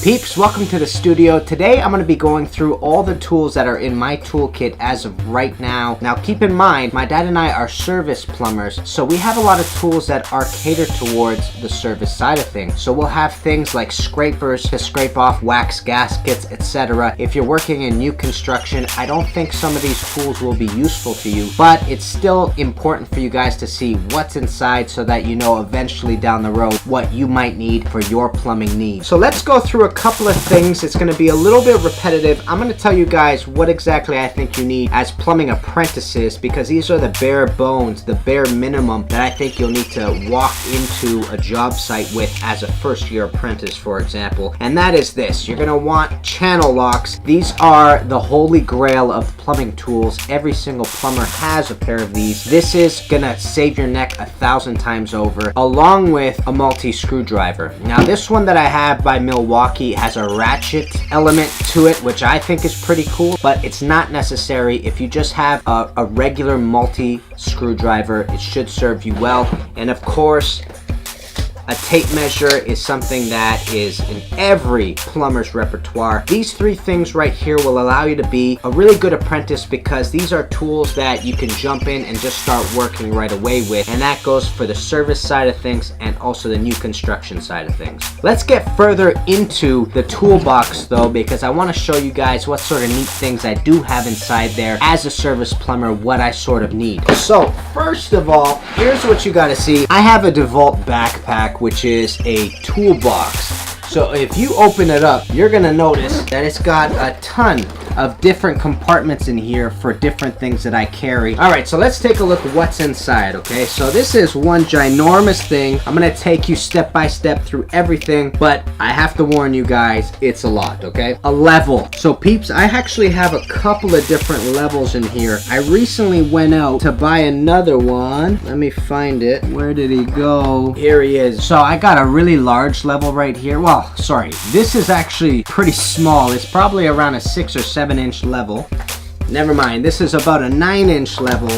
Peeps, welcome to the studio. Today I'm going to be going through all the tools that are in my toolkit as of right now. Now keep in mind, my dad and I are service plumbers, so we have a lot of tools that are catered towards the service side of things. So we'll have things like scrapers to scrape off wax gaskets, etc. If you're working in new construction, I don't think some of these tools will be useful to you, but it's still important for you guys to see what's inside so that you know eventually down the road what you might need for your plumbing needs. So let's go through a couple of things. It's going to be a little bit repetitive. I'm going to tell you guys what exactly I think you need as plumbing apprentices, because these are the bare bones, the bare minimum that I think you'll need to walk into a job site with as a first year apprentice, for example. And that is this. You're going to want channel locks. These are the holy grail of plumbing tools. Every single plumber has a pair of these. This is going to save your neck 1,000 times over, along with a multi-screwdriver. Now this one that I have by Milwaukee has a ratchet element to it, which I think is pretty cool, but it's not necessary. If you just have a regular multi-screwdriver, it should serve you well. And of course, a tape measure is something that is in every plumber's repertoire. These three things right here will allow you to be a really good apprentice, because these are tools that you can jump in and just start working right away with. And that goes for the service side of things and also the new construction side of things. Let's get further into the toolbox though, because I want to show you guys what sort of neat things I do have inside there as a service plumber, what I sort of need. So first of all, here's what you got to see. I have a DeVault backpack, which is a toolbox. So if you open it up, you're gonna notice that it's got a ton of different compartments in here for different things that I carry. All right, so let's take a look at what's inside, okay? So this is one ginormous thing. I'm gonna take you step by step through everything, but I have to warn you guys, it's a lot, okay? A level. So peeps, I actually have a couple of different levels in here. I recently went out to buy another one. Let me find it. Where did he go? Here he is. So I got a really large level right here. Well, sorry, this is actually pretty small. It's probably around a 6 or 7 inch level. Never mind, this is about a 9-inch level.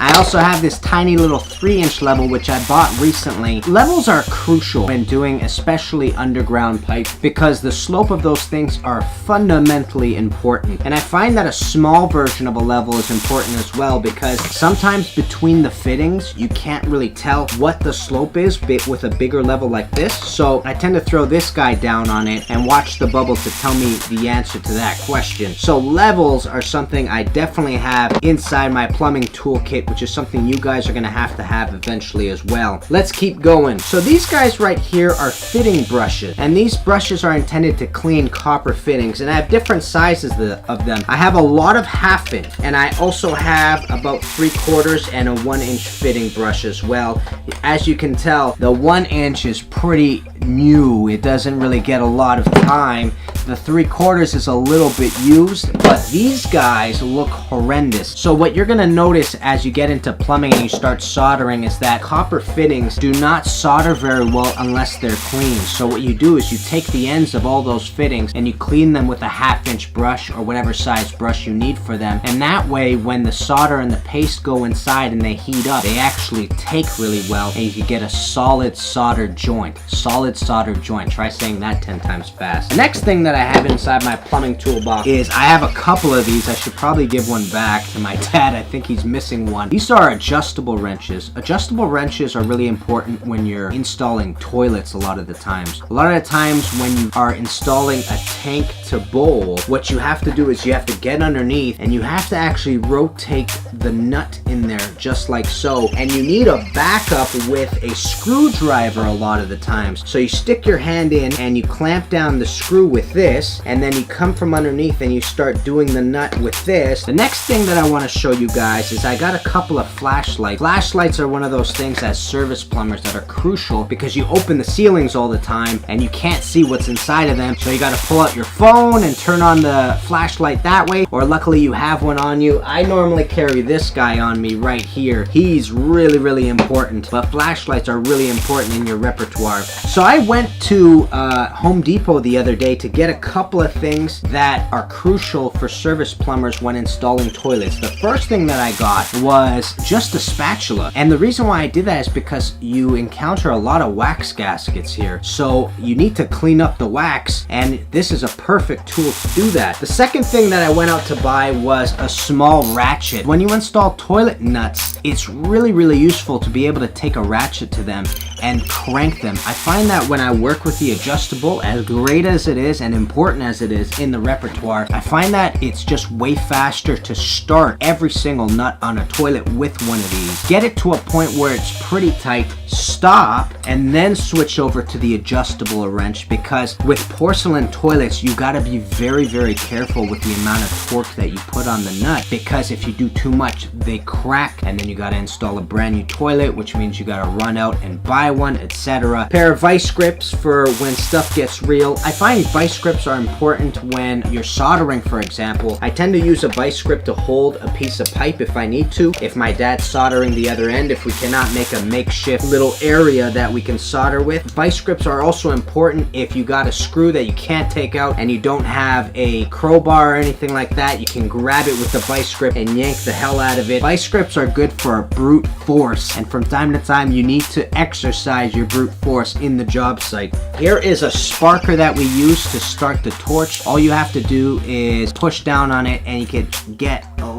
I also have this tiny little 3-inch level, which I bought recently. Levels are crucial when doing especially underground pipe, because the slope of those things are fundamentally important. And I find that a small version of a level is important as well, because sometimes between the fittings, you can't really tell what the slope is with a bigger level like this. So I tend to throw this guy down on it and watch the bubble to tell me the answer to that question. So levels are something I definitely have inside my plumbing toolkit, which is something you guys are going to have eventually as well. Let's keep going. So these guys right here are fitting brushes, and these brushes are intended to clean copper fittings, and I have different sizes of them. I have a lot of 1/2 inch, and I also have about 3/4 and a 1-inch fitting brush as well. As you can tell, the 1-inch is pretty new. It doesn't really get a lot of time. The 3/4 is a little bit used, but these guys look horrendous. So what you're gonna notice as you get into plumbing and you start soldering is that copper fittings do not solder very well unless they're clean. So what you do is you take the ends of all those fittings and you clean them with a 1/2 inch brush or whatever size brush you need for them. And that way, when the solder and the paste go inside and they heat up, they actually take really well, and you can get a solid soldered joint. Solid soldered joint. Try saying that 10 times fast. The next thing that I have inside my plumbing toolbox is I have a couple of these. I should probably give one back to my dad. I think he's missing one. These are adjustable wrenches. Adjustable wrenches are really important when you're installing toilets a lot of the times. A lot of the times when you are installing a tank to bowl, what you have to do is you have to get underneath and you have to actually rotate the nut in there just like so. And you need a backup with a screwdriver a lot of the times. So you stick your hand in and you clamp down the screw with this, and then you come from underneath and you start doing the nut with this. The next thing that I want to show you guys is I got a couple of flashlights. Flashlights are one of those things as service plumbers that are crucial, because you open the ceilings all the time and you can't see what's inside of them. So you got to pull out your phone and turn on the flashlight that way, or luckily you have one on you. I normally carry this guy on me right here. He's really important, but flashlights are really important in your repertoire. So I went to Home Depot the other day to get a couple of things that are crucial for service plumbers when installing toilets. The first thing that I got was just a spatula. And the reason why I did that is because you encounter a lot of wax gaskets here. So you need to clean up the wax, and this is a perfect tool to do that. The second thing that I went out to buy was a small ratchet. When you install toilet nuts, it's really useful to be able to take a ratchet to them and crank them. I find that when I work with the adjustable, as great as it is and important as it is in the repertoire, I find that it's just way faster to start every single nut on a toilet with one of these. Get it to a point where it's pretty tight, stop, and then switch over to the adjustable wrench, because with porcelain toilets, you gotta be very careful with the amount of torque that you put on the nut, because if you do too much, they crack, and then you gotta install a brand new toilet, which means you gotta run out and buy one, etc. Pair of vice grips for when stuff gets real. I find vice grips are important when you're soldering, for example. I tend to use a vice grip to hold a piece of pipe if I need to. If my dad's soldering the other end, if we cannot make a makeshift little area that we can solder with. Vice grips are also important if you got a screw that you can't take out and you don't have a crowbar or anything like that. You can grab it with the vice grip and yank the hell out of it. Vice grips are good for brute force, and from time to time you need to exercise your brute force in the job site. Here is a sparker that we use to start the torch. All you have to do is push down on it and you can get a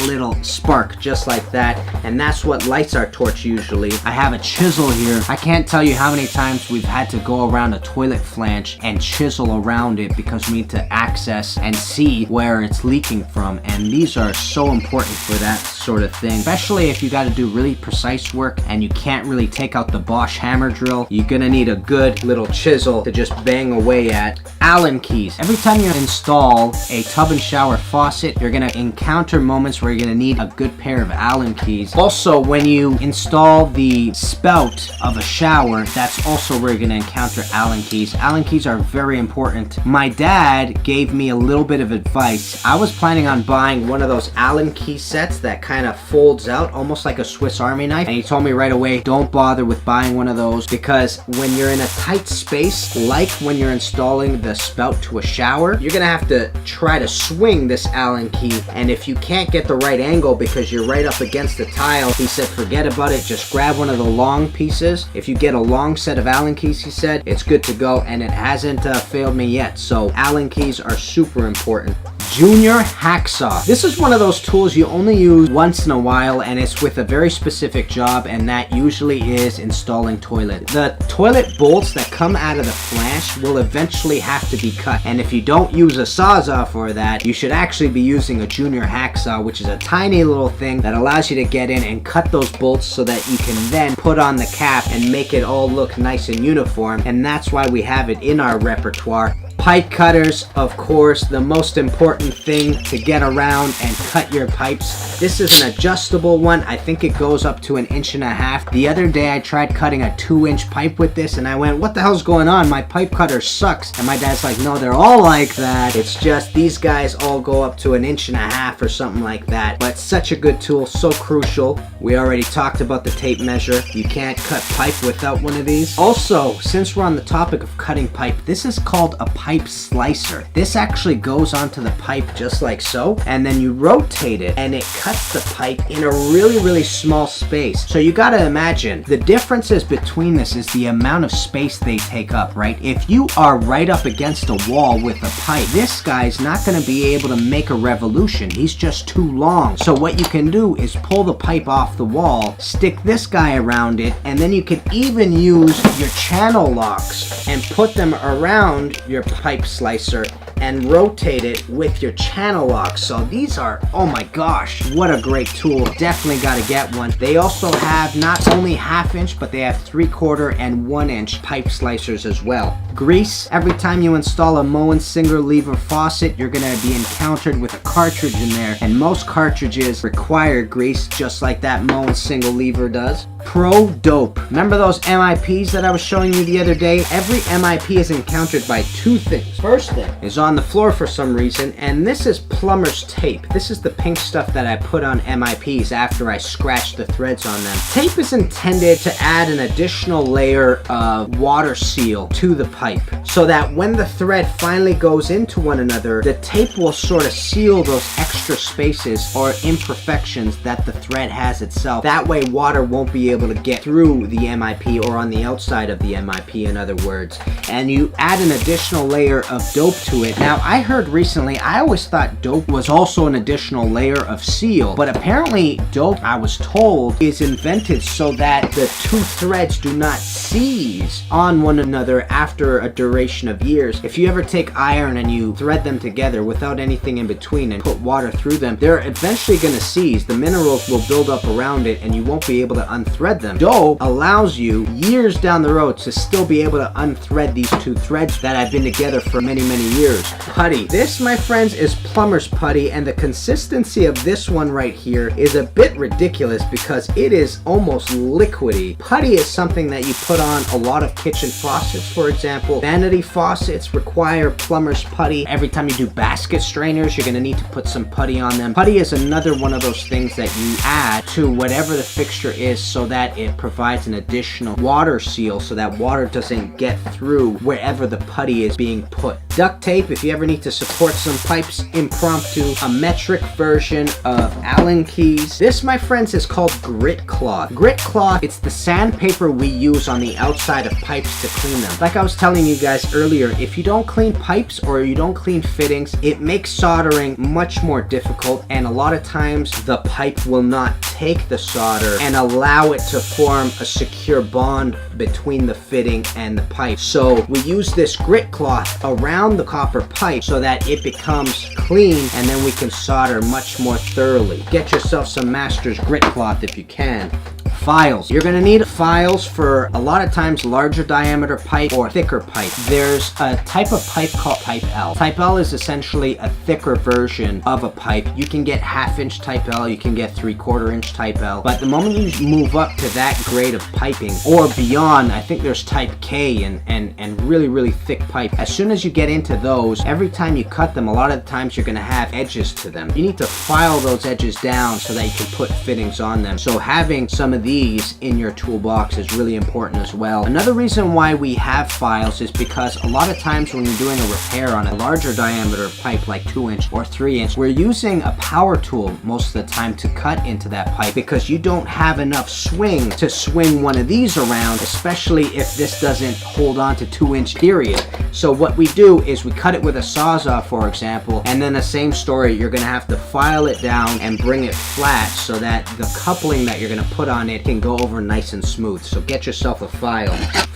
little spark just like that, and that's what lights our torch usually. I have a chisel here. I can't tell you how many times we've had to go around a toilet flange and chisel around it because we need to access and see where it's leaking from, and these are so important for that sort of thing, especially if you got to do really precise work and you can't really take out the Bosch hammer drill. You're gonna need a good little chisel to just bang away at. Allen keys. Every time you install a tub and shower faucet, you're gonna encounter moments where you're gonna need a good pair of Allen keys. Also, when you install the spout of a shower, that's also where you're gonna encounter Allen keys. Allen keys are very important. My dad gave me a little bit of advice. I was planning on buying one of those Allen key sets that kind of folds out almost like a Swiss Army knife, and he told me right away, don't bother with buying one of those, because when you're in a tight space, like when you're installing the spout to a shower, you're gonna have to try to swing this Allen key, and if you can't get the right angle because you're right up against the tile, he said forget about it, just grab one of the long pieces. If you get a long set of Allen keys, he said, it's good to go, and it hasn't failed me yet. So Allen keys are super important. Junior hacksaw. This is one of those tools you only use once in a while, and it's with a very specific job, and that usually is installing toilet. The toilet bolts that come out of the flange will eventually have to be cut, and if you don't use a sawzall for that, you should actually be using a junior hacksaw, which is a tiny little thing that allows you to get in and cut those bolts so that you can then put on the cap and make it all look nice and uniform, and that's why we have it in our repertoire. Pipe cutters, of course, the most important thing to get around and cut your pipes. This is an adjustable one. I think it goes up to 1.5 inches. The other day I tried cutting a 2-inch pipe with this and I went, what the hell's going on? My pipe cutter sucks. And my dad's like, no, they're all like that. It's just these guys all go up to 1.5 inches or something like that. But such a good tool, so crucial. We already talked about the tape measure. You can't cut pipe without one of these. Also, since we're on the topic of cutting pipe, this is called a pipe slicer. This actually goes onto the pipe just like so, and then you rotate it and it cuts the pipe in a really small space. So you gotta imagine the differences between this is the amount of space they take up, right? If you are right up against a wall with a pipe, this guy's not gonna be able to make a revolution. He's just too long. So what you can do is pull the pipe off the wall, stick this guy around it, and then you can even use your channel locks and put them around your pipe slicer and rotate it with your channel lock. So these are, oh my gosh, what a great tool. Definitely got to get one. They also have not only 1/2 inch, but they have 3/4 and 1 inch pipe slicers as well. Grease. Every time you install a Moen single lever faucet, you're going to be encountered with a cartridge in there, and most cartridges require grease just like that Moen single lever does. Pro dope. Remember those MIPs that I was showing you the other day? Every MIP is encountered by two things. First thing is on the floor for some reason, and this is plumber's tape. This is the pink stuff that I put on MIPs after I scratched the threads on them. Tape is intended to add an additional layer of water seal to the pipe so that when the thread finally goes into one another, the tape will sort of seal those extra spaces or imperfections that the thread has itself. That way water won't be able to get through the MIP or on the outside of the MIP, in other words. And you add an additional layer of dope to it. Now, I heard recently, I always thought dope was also an additional layer of seal, but apparently dope, I was told, is invented so that the two threads do not seize on one another after a duration of years. If you ever take iron and you thread them together without anything in between and put water through them, they're eventually going to seize. The minerals will build up around it and you won't be able to unthread them. Dope allows you years down the road to still be able to unthread these two threads that have been together for many years. Putty. This, my friends, is plumber's putty, and the consistency of this one right here is a bit ridiculous because it is almost liquidy. Putty is something that you put on a lot of kitchen faucets, for example. Vanity faucets require plumber's putty. Every time you do basket strainers, you're going to need to put some putty on them. Putty is another one of those things that you add to whatever the fixture is so that it provides an additional water seal so that water doesn't get through wherever the putty is being put. Duct tape, if you ever need to support some pipes impromptu. A metric version of Allen keys. This, my friends, is called grit cloth. Grit cloth, it's the sandpaper we use on the outside of pipes to clean them. Like I was telling you guys earlier, if you don't clean pipes or you don't clean fittings, it makes soldering much more difficult, and a lot of times the pipe will not take the solder and allow it to form a secure bond between the fitting and the pipe. So we use this grit cloth around the copper pipe so that it becomes clean, and then we can solder much more thoroughly. Get yourself some Master's grit cloth if you can. Files. You're going to need files for a lot of times larger diameter pipe or thicker pipe. There's a type of pipe called Type L. Type L is essentially a thicker version of a pipe. You can get 1/2 inch Type L, you can get 3/4 inch Type L, but the moment you move up to that grade of piping or beyond, I think there's Type K and really thick pipe. As soon as you get into those, every time you cut them, a lot of the times you're going to have edges to them. You need to file those edges down so that you can put fittings on them. So having some of these in your toolbox is really important as well. Another reason why we have files is because a lot of times when you're doing a repair on a larger diameter pipe like 2 inch or 3 inch, we're using a power tool most of the time to cut into that pipe because you don't have enough swing to swing one of these around, especially if this doesn't hold on to 2 inch period. So what we do is we cut it with a Sawzall, for example, and then the same story, you're going to have to file it down and bring it flat so that the coupling that you're going to put on it can go over nice and smooth. So get yourself a file.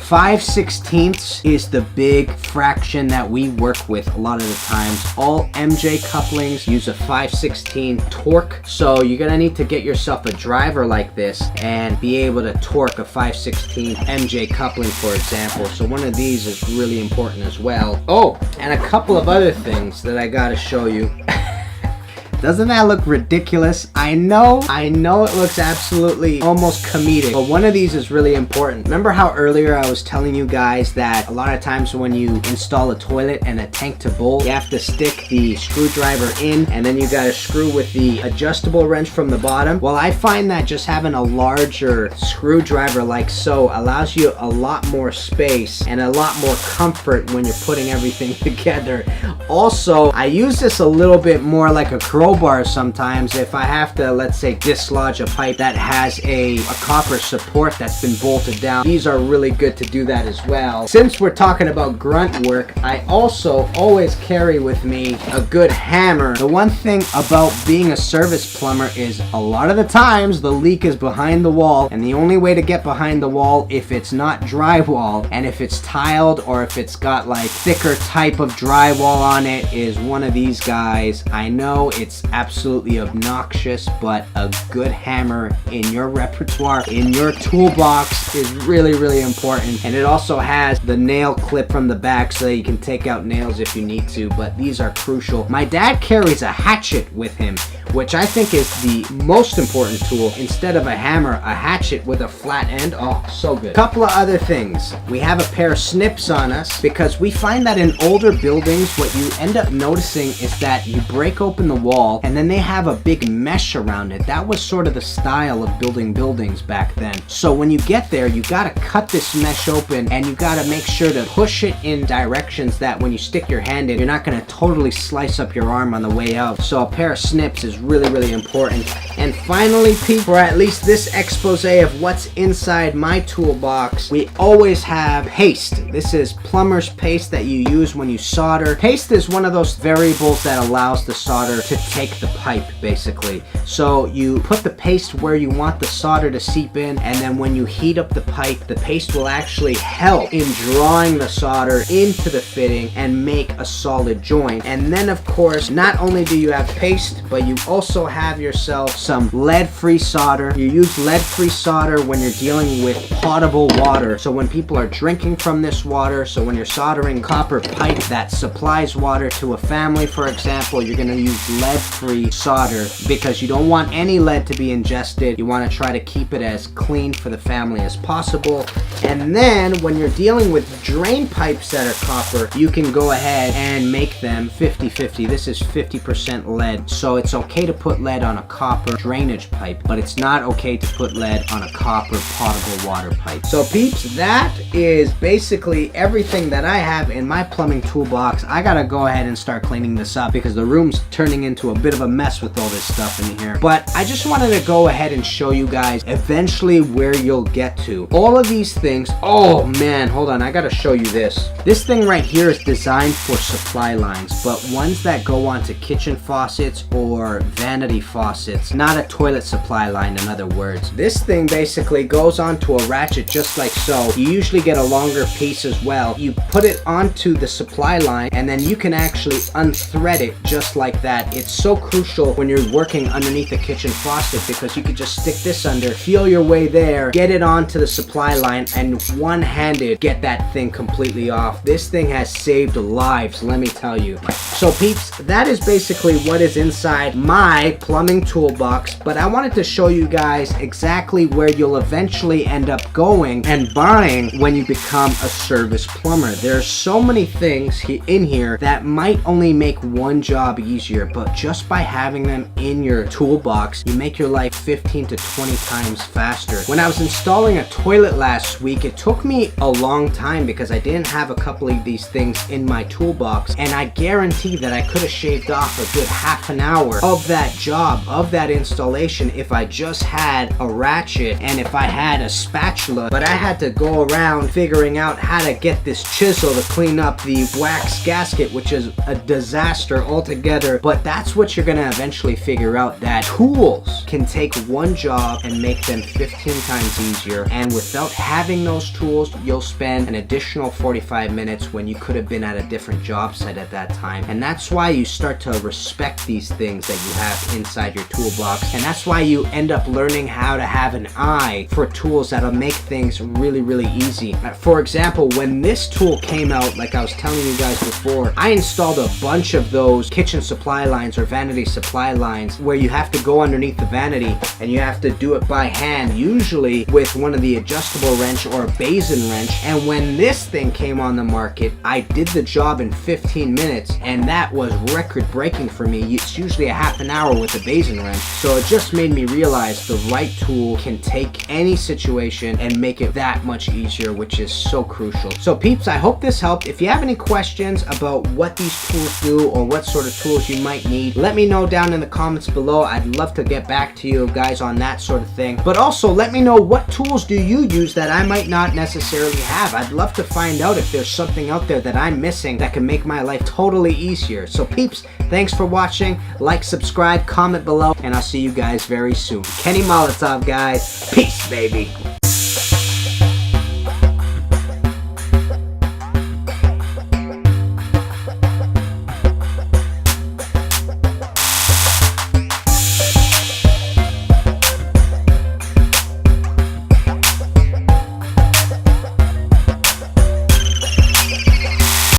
5/16 is the big fraction that we work with a lot of the times. All MJ couplings use a 5/16 torque, so you're gonna need to get yourself a driver like this and be able to torque a 5/16 MJ coupling, for example. So one of these is really important as well. Oh, and a couple of other things that I gotta show you. Doesn't that look ridiculous? I know it looks absolutely almost comedic, but one of these is really important. Remember how earlier I was telling you guys that a lot of times when you install a toilet and a tank to bolt, you have to stick the screwdriver in and then you gotta screw with the adjustable wrench from the bottom? Well, I find that just having a larger screwdriver like so allows you a lot more space and a lot more comfort when you're putting everything together. Also, I use this a little bit more like a crowbar sometimes if I have to, let's say, dislodge a pipe that has a copper support that's been bolted down. These are really good to do that as well. Since we're talking about grunt work, I also always carry with me a good hammer. The one thing about being a service plumber is a lot of the times the leak is behind the wall, and the only way to get behind the wall, if it's not drywall and if it's tiled or if it's got like thicker type of drywall on it is one of these guys. I know it's absolutely obnoxious, but a good hammer in your repertoire, in your toolbox, is really, really important. And it also has the nail clip from the back so that you can take out nails if you need to, but these are crucial. My dad carries a hatchet with him, which I think is the most important tool. Instead of a hammer, a hatchet with a flat end. Oh, so good. Couple of other things. We have a pair of snips on us because we find that in older buildings, what you end up noticing is that you break open the wall and then they have a big mesh around it. That was sort of the style of building buildings back then. So when you get there, you gotta cut this mesh open and you gotta make sure to push it in directions that when you stick your hand in, you're not gonna totally slice up your arm on the way out. So a pair of snips is really, really important. And finally, Pete, for at least this expose of what's inside my toolbox, we always have paste. This is plumber's paste that you use when you solder. Paste is one of those variables that allows the solder to take the pipe, basically. So you put the paste where you want the solder to seep in, and then when you heat up the pipe, the paste will actually help in drawing the solder into the fitting and make a solid joint. And then, of course, not only do you have paste, but you also have yourself some lead-free solder. You use lead-free solder when you're dealing with potable water. So when people are drinking from this water, so when you're soldering copper pipe that supplies water to a family, for example, you're gonna use lead-free solder because you don't want any lead to be ingested. You wanna try to keep it as clean for the family as possible. And then when you're dealing with drain pipes that are copper, you can go ahead and make them 50-50. This is 50% lead. So it's okay to put lead on a copper drainage pipe, but it's not okay to put lead on a copper potable water pipe. So peeps, that is basically everything that I have in my plumbing toolbox. I gotta go ahead and start cleaning this up because the room's turning into a bit of a mess with all this stuff in here. But I just wanted to go ahead and show you guys eventually where you'll get to. All of these things, oh man, hold on, I gotta show you this. This thing right here is designed for supply lines, but ones that go onto kitchen faucets or vanity faucets, not a toilet supply line, in other words. This thing basically goes onto a ratchet just like so. You usually get a longer piece as well. You put it onto the supply line and then you can actually unthread it just like that. It's so crucial when you're working underneath the kitchen faucet because you could just stick this under, feel your way there, get it onto the supply line, and one-handed get that thing completely off. This thing has saved lives, let me tell you. So peeps, that is basically what is inside my plumbing toolbox, but I wanted to show you guys exactly where you'll eventually end up going and buying when you become a service plumber. There's so many things in here that might only make one job easier, but just by having them in your toolbox, you make your life 15 to 20 times faster. When I was installing a toilet last week, it took me a long time because I didn't have a couple of these things in my toolbox, and I guarantee that I could have shaved off a good half an hour of that job, of that installation, if I just had a ratchet and if I had a spatula. But I had to go around figuring out how to get this chisel to clean up the wax gasket, which is a disaster altogether. But that's what you're gonna eventually figure out, that tools can take one job and make them 15 times easier. And without having those tools, you'll spend an additional 45 minutes when you could have been at a different job site at that time. And that's why you start to respect these things that you have inside your toolbox. And that's why you end up learning how to have an eye for tools that'll make things really, really easy. For example, when this tool came out, like I was telling you guys before, I installed a bunch of those kitchen supply lines or vanity supply lines where you have to go underneath the vanity and you have to do it by hand, usually with one of the adjustable wrench or a basin wrench. And when this thing came on the market, I did the job in 15 minutes, and that was record breaking for me. It's usually a half an hour with a basin wrench. So it just made me realize the right tool can take any situation and make it that much easier, which is so crucial. So peeps, I hope this helped. If you have any questions about what these tools do or what sort of tools you might need, let me know down in the comments below. I'd love to get back to you guys on that sort of thing. But also let me know, what tools do you use that I might not necessarily have? I'd love to find out if there's something out there that I'm missing that can make my life totally easier. So peeps, thanks for watching. Like, subscribe, comment below, and I'll see you guys very soon. Kenny Molotov, guys. Peace, baby.